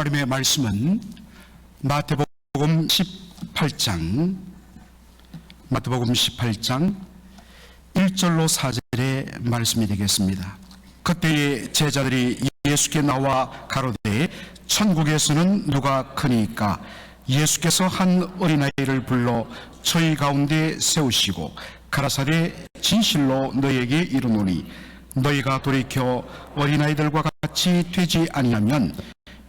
하나님의 말씀은 마태복음 18장 1절로 4절의 말씀이 되겠습니다. 그때의 제자들이 예수께 나와 가로되 천국에서는 누가 크니까? 예수께서 한 어린아이를 불러 저희 가운데 세우시고 가라사대 진실로 너희에게 이르노니 너희가 돌이켜 어린아이들과 같이 되지 아니하면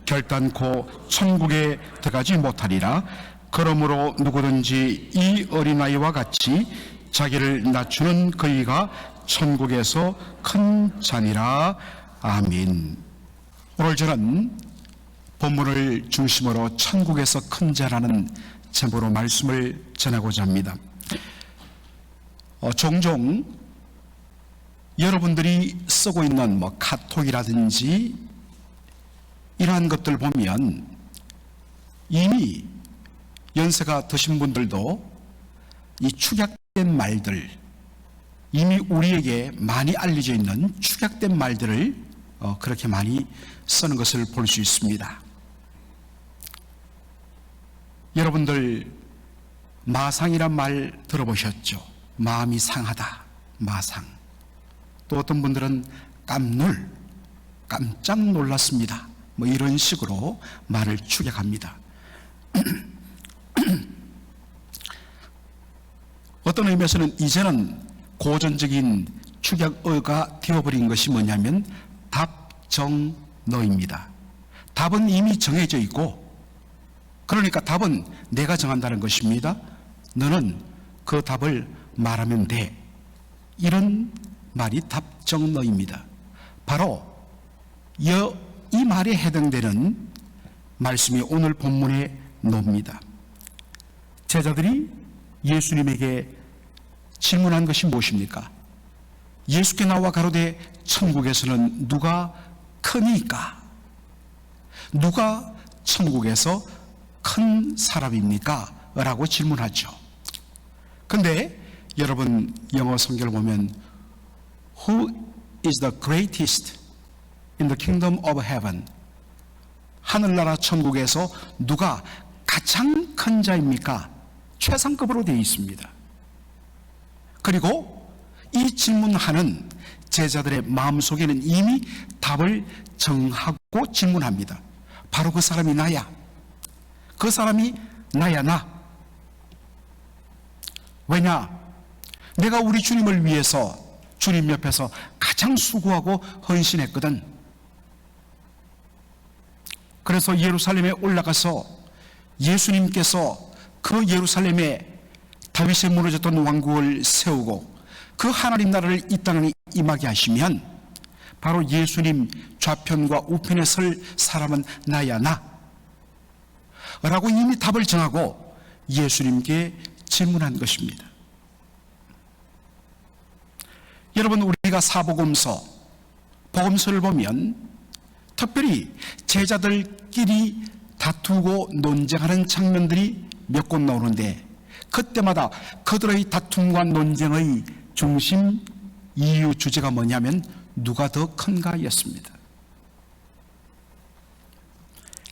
결단코 천국에 들어가지 못하리라. 그러므로 누구든지 이 어린아이와 같이 자기를 낮추는 그이가 천국에서 큰 자니라. 아멘. 오늘 저는 본문을 중심으로 천국에서 큰 자라는 제목으로 말씀을 전하고자 합니다. 종종 여러분들이 쓰고 있는 카톡이라든지 이러한 것들 보면 이미 연세가 드신 분들도 이 축약된 말들, 이미 우리에게 많이 알려져 있는 축약된 말들을 그렇게 많이 쓰는 것을 볼 수 있습니다. 여러분들 마상이란 말 들어보셨죠? 마음이 상하다, 마상. 또 어떤 분들은 깜짝 놀랐습니다, 이런 식으로 말을 축약합니다. 어떤 의미에서는 이제는 고전적인 축약어가 되어버린 것이 뭐냐면 답정너입니다. 답은 이미 정해져 있고, 그러니까 답은 내가 정한다는 것입니다. 너는 그 답을 말하면 돼. 이런 말이 답정너입니다. 바로 이 말에 해당되는 말씀이 오늘 본문에 나옵니다. 제자들이 예수님에게 질문한 것이 무엇입니까? 예수께 나와 가로되 천국에서는 누가 크니까? 누가 천국에서 큰 사람입니까? 라고 질문하죠. 근데 여러분 영어 성경을 보면 Who is the greatest in the kingdom of heaven? 하늘나라 천국에서 누가 가장 큰 자입니까? 최상급으로 되어 있습니다. 그리고 이 질문하는 제자들의 마음속에는 이미 답을 정하고 질문합니다. 바로 그 사람이 나야. 그 사람이 나야, 나. 왜냐? 내가 우리 주님을 위해서 주님 옆에서 가장 수고하고 헌신했거든. 그래서 예루살렘에 올라가서 예수님께서 그 예루살렘에 다윗의 무너졌던 왕국을 세우고 그 하나님 나라를 이 땅에 임하게 하시면 바로 예수님 좌편과 우편에 설 사람은 나야, 나 라고 이미 답을 정하고 예수님께 질문한 것입니다. 여러분, 우리가 사복음서, 복음서를 보면 특별히 제자들끼리 다투고 논쟁하는 장면들이 몇 곳 나오는데, 그때마다 그들의 다툼과 논쟁의 중심 이유 주제가 뭐냐면 누가 더 큰가 였습니다.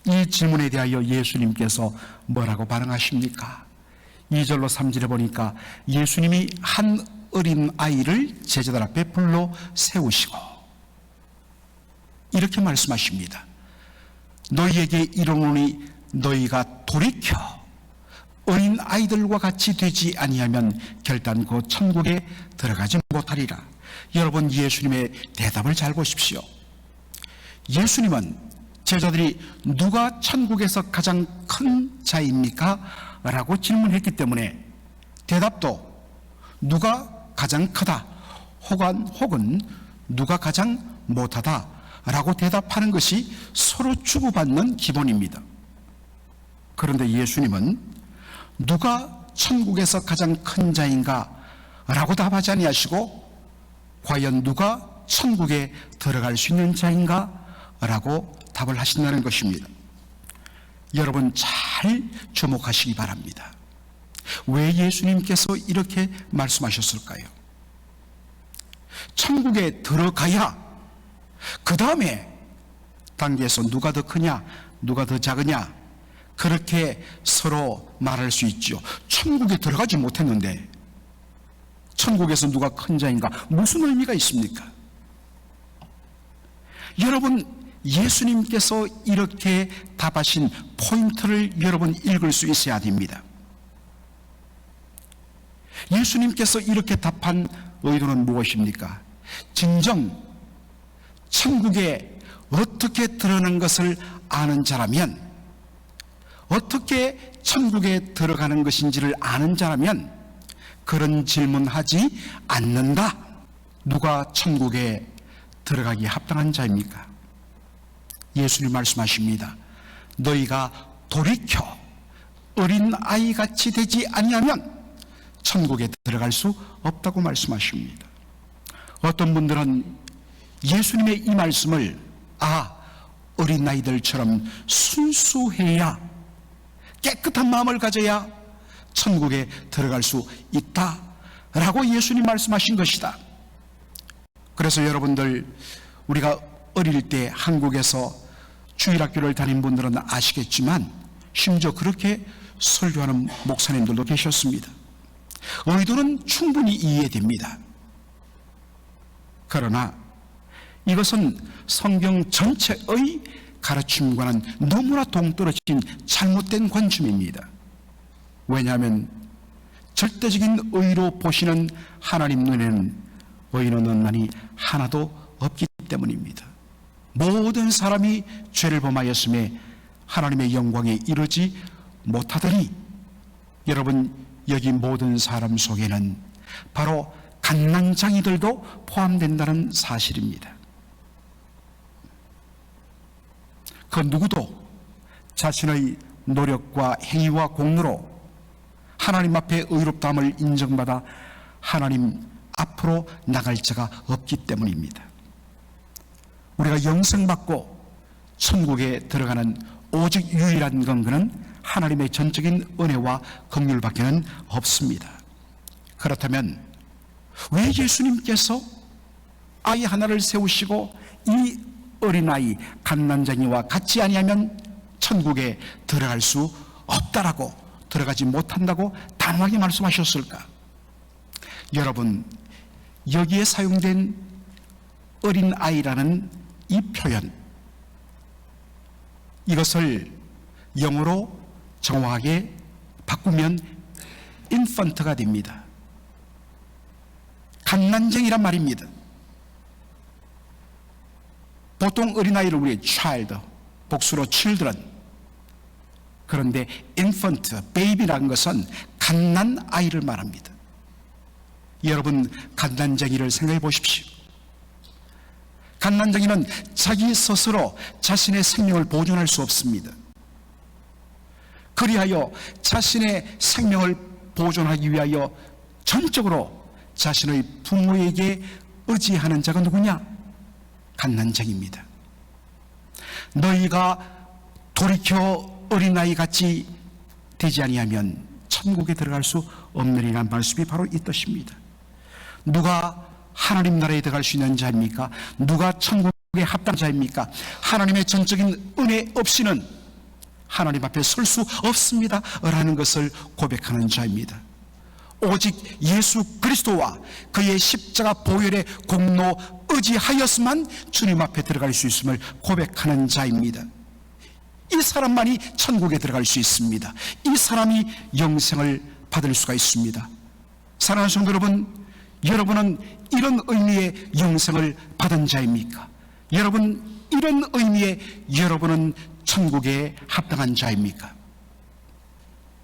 이 질문에 대하여 예수님께서 뭐라고 반응하십니까? 2절로 3절에 보니까 예수님이 한 어린 아이를 제자들 앞에 불러 세우시고 이렇게 말씀하십니다. 너희에게 이르노니 너희가 돌이켜 어린 아이들과 같이 되지 아니하면 결단코 천국에 들어가지 못하리라. 여러분, 예수님의 대답을 잘 보십시오. 예수님은 제자들이 누가 천국에서 가장 큰 자입니까? 라고 질문했기 때문에 대답도 누가 가장 크다 혹은 누가 가장 못하다 라고 대답하는 것이 서로 주고받는 기본입니다. 그런데 예수님은 누가 천국에서 가장 큰 자인가 라고 답하지 아니하시고 과연 누가 천국에 들어갈 수 있는 자인가 라고 답을 하신다는 것입니다. 여러분 잘 주목하시기 바랍니다. 왜 예수님께서 이렇게 말씀하셨을까요? 천국에 들어가야 그 다음에 단계에서 누가 더 크냐 누가 더 작으냐? 그렇게 서로 말할 수 있죠. 천국에 들어가지 못했는데 천국에서 누가 큰 자인가? 무슨 의미가 있습니까? 여러분, 예수님께서 이렇게 답하신 포인트를 여러분 읽을 수 있어야 됩니다. 예수님께서 이렇게 답한 의도는 무엇입니까? 진정 천국에 어떻게 들어가는 것을 아는 자라면, 어떻게 천국에 들어가는 것인지를 아는 자라면 그런 질문하지 않는다. 누가 천국에 들어가기 합당한 자입니까? 예수님 말씀하십니다. 너희가 돌이켜 어린 아이같이 되지 아니하면 천국에 들어갈 수 없다고 말씀하십니다. 어떤 분들은 예수님의 이 말씀을 어린아이들처럼 순수해야, 깨끗한 마음을 가져야 천국에 들어갈 수 있다라고 예수님 말씀하신 것이다. 그래서 여러분들, 우리가 어릴 때 한국에서 주일학교를 다닌 분들은 아시겠지만 심지어 그렇게 설교하는 목사님들도 계셨습니다. 의도는 충분히 이해됩니다. 그러나 이것은 성경 전체의 가르침과는 너무나 동떨어진 잘못된 관점입니다. 왜냐하면 절대적인 의로 보시는 하나님 눈에는 의인은 원만히 하나도 없기 때문입니다. 모든 사람이 죄를 범하였음에 하나님의 영광에 이르지 못하더니, 여러분, 여기 모든 사람 속에는 바로 갓난장이들도 포함된다는 사실입니다. 그 누구도 자신의 노력과 행위와 공로로 하나님 앞에 의롭다함을 인정받아 하나님 앞으로 나갈 자가 없기 때문입니다. 우리가 영생받고 천국에 들어가는 오직 유일한 근거는 하나님의 전적인 은혜와 긍휼밖에는 없습니다. 그렇다면 왜 예수님께서 아이 하나를 세우시고 이 어린아이 갓난장이와 같이 아니하면 천국에 들어갈 수 없다라고, 들어가지 못한다고 단호하게 말씀하셨을까? 여러분, 여기에 사용된 어린아이라는 이 표현, 이것을 영어로 정확하게 바꾸면 인펀트가 됩니다. 갓난쟁이란 말입니다. 보통 어린아이를 우리 child, 복수로 children, 그런데 infant, baby라는 것은 갓난아이를 말합니다. 여러분, 갓난쟁이를 생각해 보십시오. 갓난쟁이는 자기 스스로 자신의 생명을 보존할 수 없습니다. 그리하여 자신의 생명을 보존하기 위하여 전적으로 자신의 부모에게 의지하는 자가 누구냐? 갓난쟁이입니다. 너희가 돌이켜 어린아이 같이 되지 아니하면 천국에 들어갈 수 없느니라는 말씀이 바로 이 뜻입니다. 누가 하나님 나라에 들어갈 수 있는 자입니까? 누가 천국에 합당한 자입니까? 하나님의 전적인 은혜 없이는 하나님 앞에 설 수 없습니다 라는 것을 고백하는 자입니다. 오직 예수 그리스도와 그의 십자가 보혈의 공로 의지하였으만 주님 앞에 들어갈 수 있음을 고백하는 자입니다. 이 사람만이 천국에 들어갈 수 있습니다. 이 사람이 영생을 받을 수가 있습니다. 사랑하는 성도 여러분, 여러분은 이런 의미의 영생을 받은 자입니까? 여러분, 이런 의미의 여러분은 천국에 합당한 자입니까?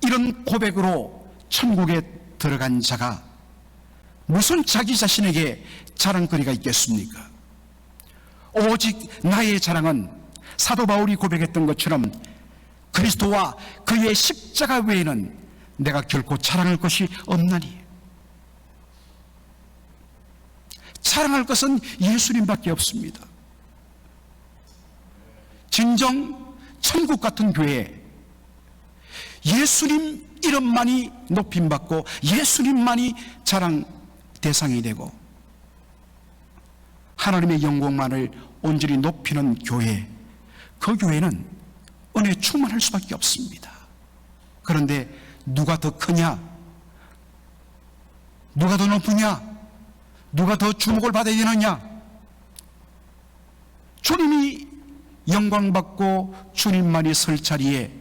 이런 고백으로 천국에 들어간 자가 무슨 자기 자신에게 자랑거리가 있겠습니까? 오직 나의 자랑은 사도 바울이 고백했던 것처럼 그리스도와 그의 십자가 외에는 내가 결코 자랑할 것이 없나니. 자랑할 것은 예수님밖에 없습니다. 진정 천국 같은 교회, 예수님 이름만이 높임받고 예수님만이 자랑 대상이 되고 하나님의 영광만을 온전히 높이는 교회, 그 교회는 은혜 충만할 수밖에 없습니다. 그런데 누가 더 크냐? 누가 더 높으냐? 누가 더 주목을 받아야 되느냐? 주님이 영광받고 주님만이 설 자리에,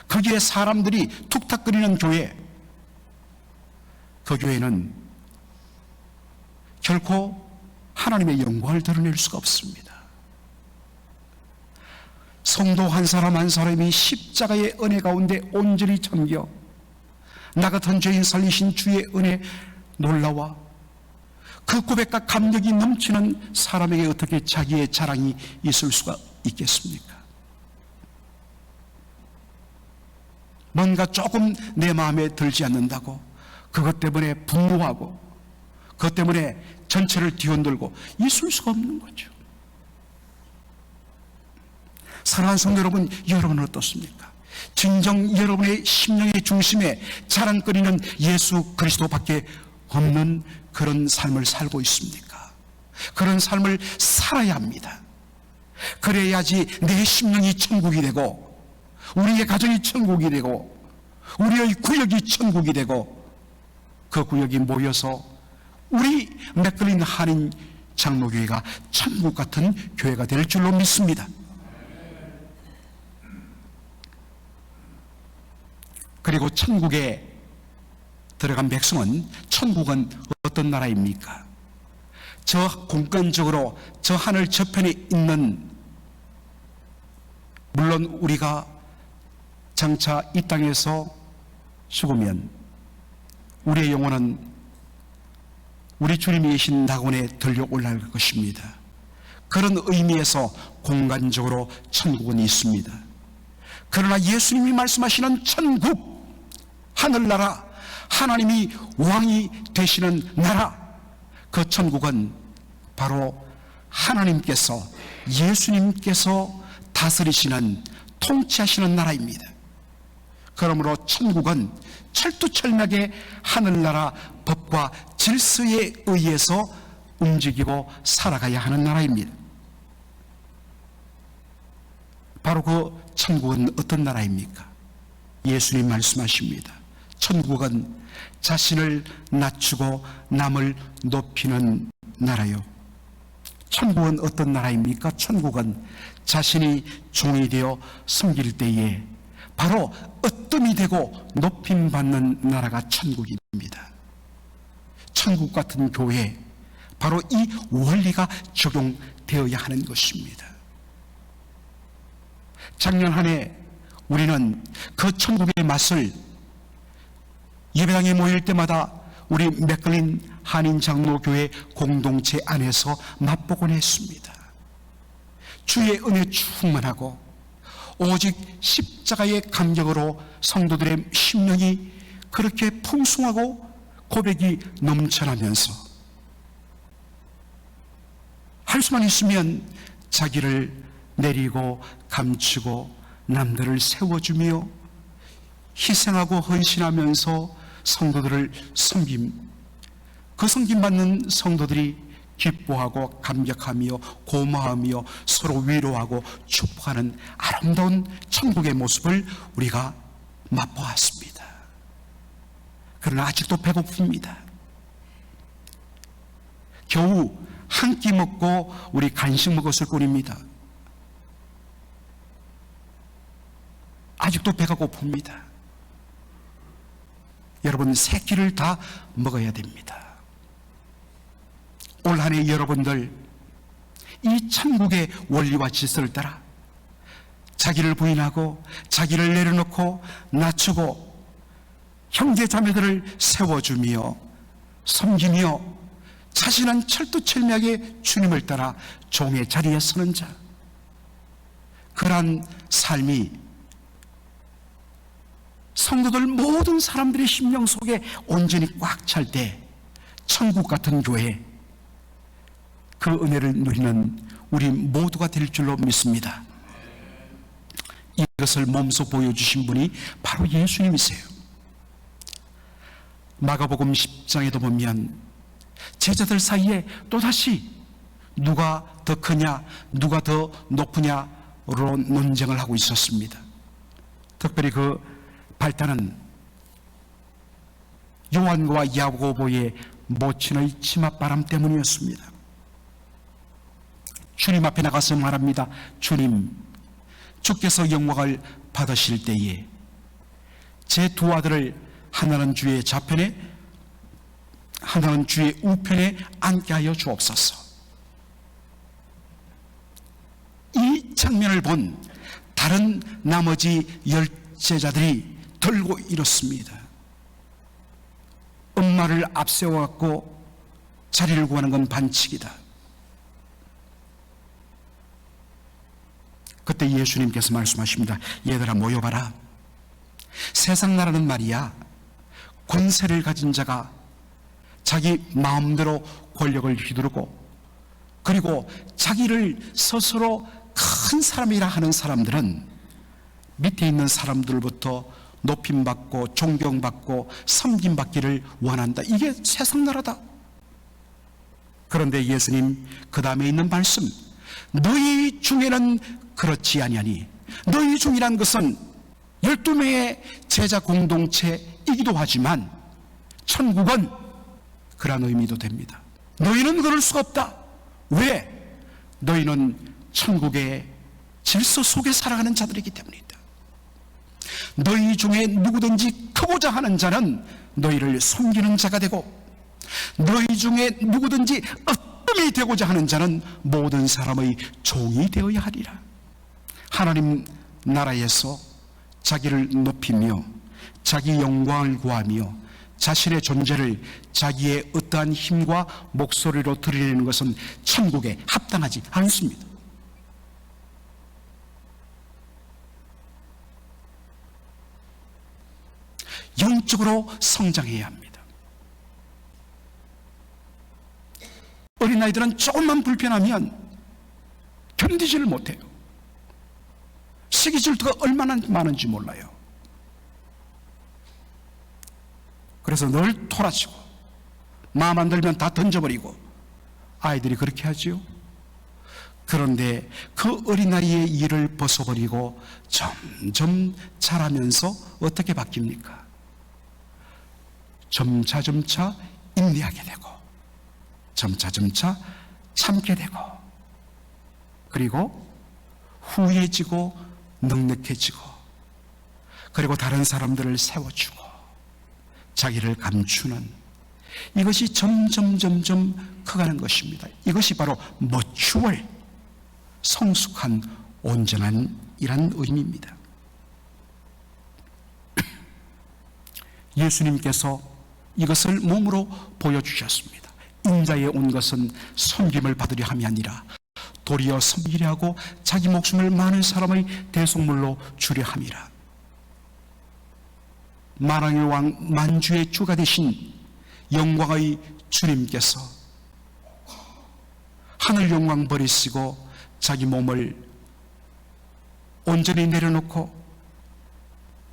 거기에 사람들이 툭탁거리는 교회, 그 교회는 결코 하나님의 영광을 드러낼 수가 없습니다. 성도 한 사람 한 사람이 십자가의 은혜 가운데 온전히 잠겨 나 같은 죄인 살리신 주의 은혜 놀라와 그 고백과 감격이 넘치는 사람에게 어떻게 자기의 자랑이 있을 수가 있겠습니까? 뭔가 조금 내 마음에 들지 않는다고 그것 때문에 분노하고 그것 때문에 전체를 뒤흔들고 있을 수가 없는 거죠. 사랑하는 성도 여러분, 여러분은 어떻습니까? 진정 여러분의 심령의 중심에 자랑거리는 예수 그리스도밖에 없는 그런 삶을 살고 있습니까? 그런 삶을 살아야 합니다. 그래야지 내 심령이 천국이 되고 우리의 가정이 천국이 되고 우리의 구역이 천국이 되고 그 구역이 모여서 우리 맥클린 한인 장로교회가 천국 같은 교회가 될 줄로 믿습니다. 그리고 천국에 들어간 백성은, 천국은 어떤 나라입니까? 저 공간적으로 저 하늘 저편에 있는, 물론 우리가 장차 이 땅에서 죽으면 우리의 영혼은 우리 주님이 계신 낙원에 들려 올라갈 것입니다. 그런 의미에서 공간적으로 천국은 있습니다. 그러나 예수님이 말씀하시는 천국, 하늘나라, 하나님이 왕이 되시는 나라, 그 천국은 바로 하나님께서, 예수님께서 다스리시는, 통치하시는 나라입니다. 그러므로 천국은 철두철미하게 하늘나라 법과 질서에 의해서 움직이고 살아가야 하는 나라입니다. 바로 그 천국은 어떤 나라입니까? 예수님 말씀하십니다. 천국은 자신을 낮추고 남을 높이는 나라요. 천국은 어떤 나라입니까? 천국은 자신이 종이 되어 섬길 때에 바로 으뜸이 되고 높임받는 나라가 천국입니다. 천국 같은 교회에 바로 이 원리가 적용되어야 하는 것입니다. 작년 한 해 우리는 그 천국의 맛을 예배당에 모일 때마다 우리 맥클린 한인 장로교회 공동체 안에서 맛보곤 했습니다. 주의 은혜 충만하고 오직 십자가의 감격으로 성도들의 심령이 그렇게 풍성하고 고백이 넘쳐나면서 할 수만 있으면 자기를 내리고 감추고 남들을 세워주며 희생하고 헌신하면서 성도들을 섬김, 그 섬김받는 성도들이 기뻐하고 감격하며 고마워하며 서로 위로하고 축복하는 아름다운 천국의 모습을 우리가 맛보았습니다. 그러나 아직도 배고픕니다. 겨우 한 끼 먹고 우리 간식 먹었을 뿐입니다. 아직도 배가 고픕니다. 여러분, 세 끼를 다 먹어야 됩니다. 올 한 해 여러분들 이 천국의 원리와 질서를 따라 자기를 부인하고 자기를 내려놓고 낮추고 형제 자매들을 세워주며 섬기며 자신은 철두철미하게 주님을 따라 종의 자리에 서는 자, 그러한 삶이 성도들 모든 사람들의 심령 속에 온전히 꽉 찰 때 천국 같은 교회, 그 은혜를 누리는 우리 모두가 될 줄로 믿습니다. 이것을 몸소 보여주신 분이 바로 예수님이세요. 마가복음 10장에도 보면 제자들 사이에 또다시 누가 더 크냐, 누가 더 높으냐로 논쟁을 하고 있었습니다. 특별히 그 발단은 요한과 야고보의 모친의 치맛바람 때문이었습니다. 주님 앞에 나가서 말합니다. 주님, 주께서 영광을 받으실 때에 제 두 아들을 하나는 주의 좌편에 하나는 주의 우편에 앉게 하여 주옵소서. 이 장면을 본 다른 나머지 10제자들이 들고 일었습니다. 엄마를 앞세워갖고 자리를 구하는 건 반칙이다. 그때 예수님께서 말씀하십니다. 얘들아, 모여봐라. 세상 나라는 말이야, 권세를 가진 자가 자기 마음대로 권력을 휘두르고, 그리고 자기를 스스로 큰 사람이라 하는 사람들은 밑에 있는 사람들부터 높임받고 존경받고 섬김받기를 원한다. 이게 세상 나라다. 그런데 예수님 그 다음에 있는 말씀, 너희 중에는 그렇지 아니하니, 너희 중이란 것은 12명의 제자 공동체이기도 하지만 천국은 그런 의미도 됩니다. 너희는 그럴 수가 없다. 왜? 너희는 천국의 질서 속에 살아가는 자들이기 때문이다. 너희 중에 누구든지 크고자 하는 자는 너희를 섬기는 자가 되고, 너희 중에 누구든지 으뜸이 되고자 하는 자는 모든 사람의 종이 되어야 하리라. 하나님 나라에서 자기를 높이며 자기 영광을 구하며 자신의 존재를 자기의 어떠한 힘과 목소리로 드러내는 것은 천국에 합당하지 않습니다. 영적으로 성장해야 합니다. 어린아이들은 조금만 불편하면 견디지를 못해요. 시기 질투가 얼마나 많은지 몰라요. 그래서 늘 토라치고 마음 안 들면 다 던져버리고 아이들이 그렇게 하지요. 그런데 그 어린아이의 일을 벗어버리고 점점 자라면서 어떻게 바뀝니까? 점차 인내하게 되고 점차 참게 되고, 그리고 후해지고 넉넉해지고, 그리고 다른 사람들을 세워주고 자기를 감추는, 이것이 점점 커가는 것입니다. 이것이 바로 머추얼, 성숙한 온전한 이란 의미입니다. 예수님께서 이것을 몸으로 보여주셨습니다. 인자에 온 것은 섬김을 받으려 함이 아니라 도리어 섬기려 하고 자기 목숨을 많은 사람의 대속물로 주려 함이라. 만왕의 왕 만주의 주가 되신 영광의 주님께서 하늘 영광 버리시고 자기 몸을 온전히 내려놓고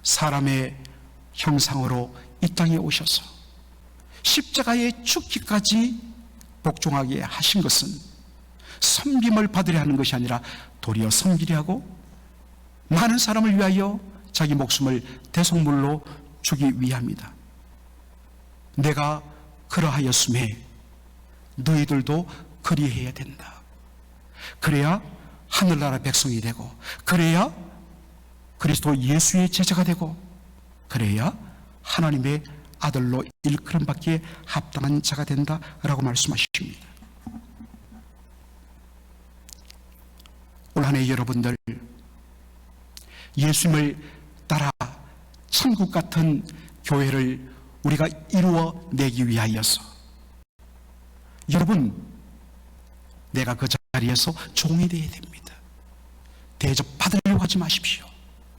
사람의 형상으로 이 땅에 오셔서 십자가에 죽기까지 복종하게 하신 것은 섬김을 받으려 하는 것이 아니라 도리어 섬기려 하고 많은 사람을 위하여 자기 목숨을 대속물로 주기 위함이다. 내가 그러하였음에 너희들도 그리해야 된다. 그래야 하늘나라 백성이 되고, 그래야 그리스도 예수의 제자가 되고, 그래야 하나님의 아들로 일컬음 받기에 합당한 자가 된다라고 말씀하십니다. 올 한 해 여러분들 예수님을 따라 천국 같은 교회를 우리가 이루어내기 위하여서, 여러분, 내가 그 자리에서 종이 되어야 됩니다. 대접받으려고 하지 마십시오.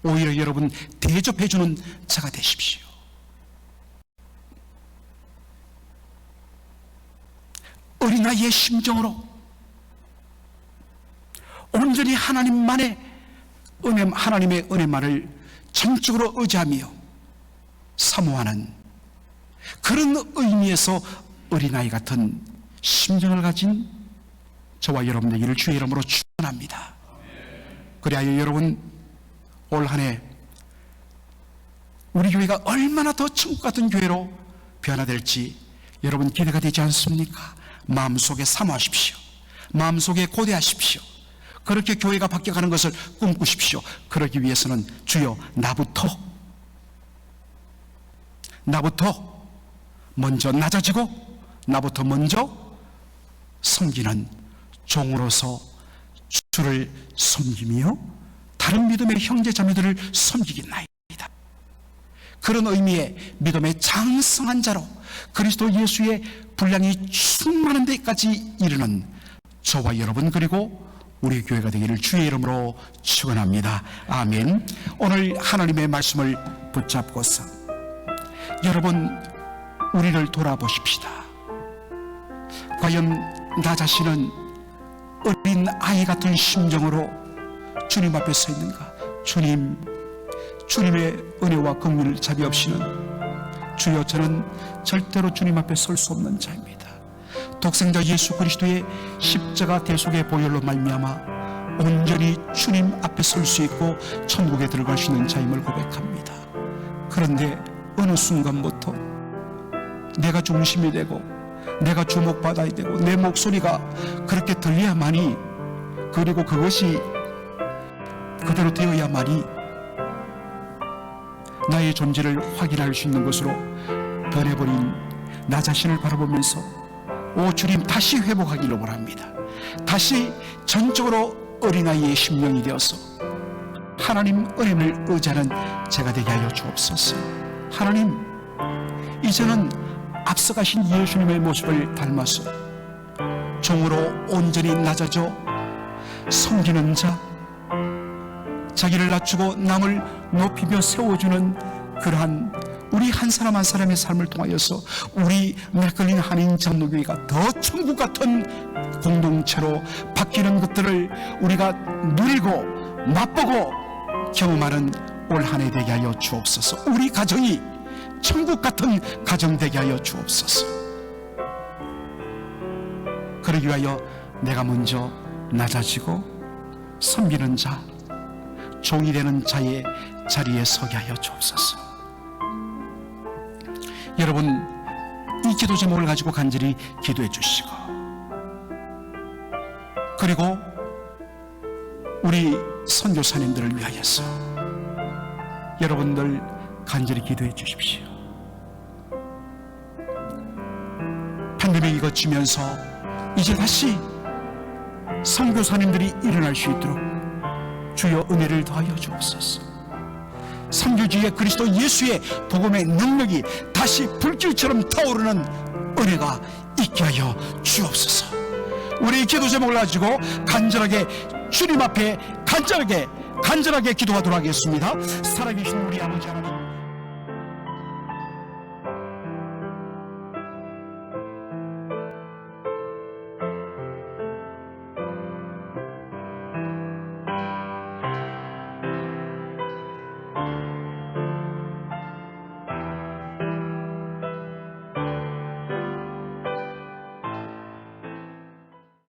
오히려 여러분 대접해주는 자가 되십시오. 어린아이의 심정으로 온전히 하나님만의 은혜, 하나님의 은혜만을 전적으로 의지하며 사모하는 그런 의미에서 어린아이 같은 심정을 가진 저와 여러분에게를 주의 이름으로 축원합니다. 그리하여 여러분 올 한 해 우리 교회가 얼마나 더 천국 같은 교회로 변화될지 여러분 기대가 되지 않습니까? 마음속에 사모하십시오. 마음속에 고대하십시오. 그렇게 교회가 바뀌어가는 것을 꿈꾸십시오. 그러기 위해서는 주여 나부터 먼저 낮아지고 나부터 먼저 섬기는 종으로서 주를 섬기며 다른 믿음의 형제 자매들을 섬기겠나이다. 그런 의미의 믿음의 장성한 자로 그리스도 예수의 분량이 충만한 데까지 이르는 저와 여러분 그리고 우리 교회가 되기를 주의 이름으로 축원합니다. 아멘. 오늘 하나님의 말씀을 붙잡고서 여러분 우리를 돌아보십시다. 과연 나 자신은 어린 아이 같은 심정으로 주님 앞에 서 있는가? 주님의 은혜와 긍휼을 자비 없이는 주여 저는 절대로 주님 앞에 설 수 없는 자입니다. 독생자 예수 그리스도의 십자가 대속의 보혈로 말미암아 온전히 주님 앞에 설 수 있고 천국에 들어갈 수 있는 자임을 고백합니다. 그런데 어느 순간부터 내가 중심이 되고 내가 주목받아야 되고 내 목소리가 그렇게 들려야만이 그리고 그것이 그대로 되어야만이 나의 존재를 확인할 수 있는 것으로 변해버린 나 자신을 바라보면서 오 주님 다시 회복하기를 원합니다. 다시 전적으로 어린아이의 심령이 되어서 하나님 은혜를 의지하는 제가 되게 하여 주옵소서. 하나님 이제는 앞서가신 예수님의 모습을 닮아서 종으로 온전히 낮아져 섬기는 자, 자기를 낮추고 남을 높이며 세워주는 그러한 우리 한 사람 한 사람의 삶을 통하여서 우리 낯걸린 한인 장로교회가 더 천국 같은 공동체로 바뀌는 것들을 우리가 누리고 맛보고 경험하는 올 한 해 되게 하여 주옵소서. 우리 가정이 천국 같은 가정 되게 하여 주옵소서. 그러기 위하여 내가 먼저 낮아지고 섬기는 자, 종이 되는 자의 자리에 서게 하여 주옵소서. 여러분 이 기도 제목을 가지고 간절히 기도해 주시고 그리고 우리 선교사님들을 위하여서 여러분들 간절히 기도해 주십시오. 팬데믹이 거치면서 이제 다시 선교사님들이 일어날 수 있도록 주여 은혜를 더하여 주옵소서. 선교지의 그리스도 예수의 복음의 능력이 다시 불길처럼 타오르는 은혜가 있게 하여 주옵소서. 우리 기도 제목을 가지고 간절하게 주님 앞에 간절하게 기도하도록 하겠습니다. 살아계신 우리 아버지 하나님,